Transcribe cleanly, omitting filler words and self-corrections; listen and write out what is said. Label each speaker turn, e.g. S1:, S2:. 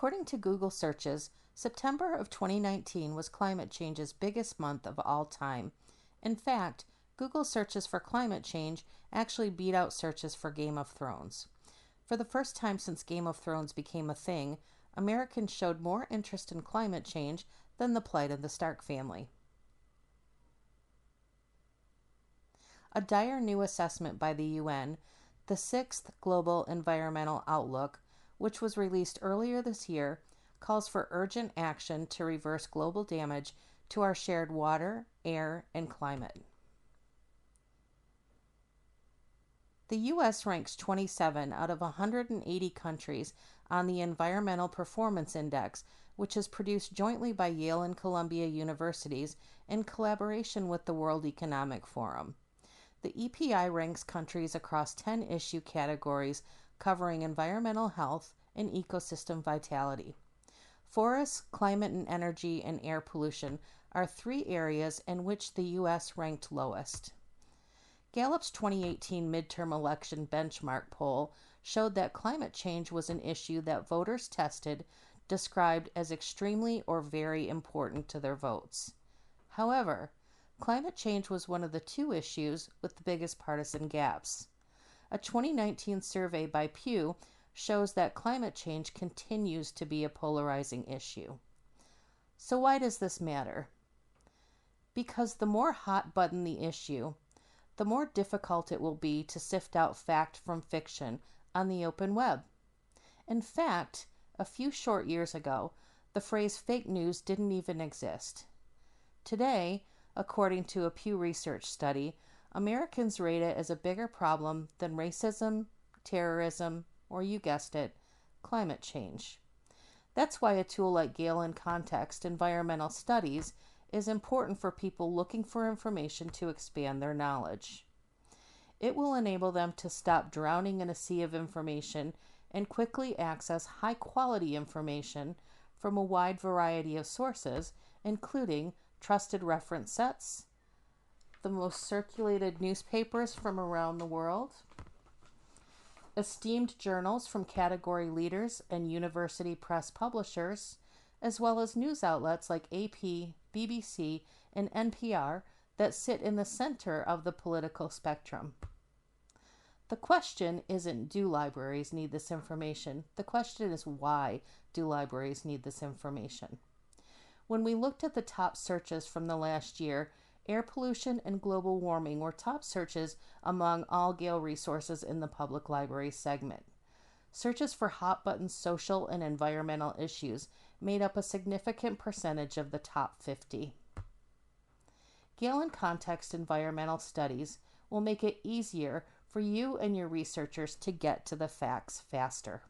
S1: According to Google searches, September of 2019 was climate change's biggest month of all time. In fact, Google searches for climate change actually beat out searches for Game of Thrones. For the first time since Game of Thrones became a thing, Americans showed more interest in climate change than the plight of the Stark family. A dire new assessment by the UN, the Sixth Global Environmental Outlook, which was released earlier this year, calls for urgent action to reverse global damage to our shared water, air, and climate. The U.S. ranks 27 out of 180 countries on the Environmental Performance Index, which is produced jointly by Yale and Columbia Universities in collaboration with the World Economic Forum. The EPI ranks countries across 10 issue categories covering environmental health and ecosystem vitality. Forests, climate and energy, and air pollution are three areas in which the U.S. ranked lowest. Gallup's 2018 midterm election benchmark poll showed that climate change was an issue that voters tested described as extremely or very important to their votes. However, climate change was one of the two issues with the biggest partisan gaps. A 2019 survey by Pew shows that climate change continues to be a polarizing issue. So why does this matter? Because the more hot button the issue, the more difficult it will be to sift out fact from fiction on the open web. In fact, a few short years ago, the phrase fake news didn't even exist. Today, according to a Pew Research study, Americans rate it as a bigger problem than racism, terrorism, or you guessed it, climate change. That's why a tool like Gale in Context Environmental Studies is important for people looking for information to expand their knowledge. It will enable them to stop drowning in a sea of information and quickly access high-quality information from a wide variety of sources, including trusted reference sets, the most circulated newspapers from around the world, esteemed journals from category leaders and university press publishers, as well as news outlets like AP, BBC, and NPR that sit in the center of the political spectrum. The question isn't do libraries need this information? The question is why do libraries need this information? When we looked at the top searches from the last year, air pollution and global warming were top searches among all Gale resources in the public library segment. Searches for hot-button social and environmental issues made up a significant percentage of the top 50. Gale in Context Environmental Studies will make it easier for you and your researchers to get to the facts faster.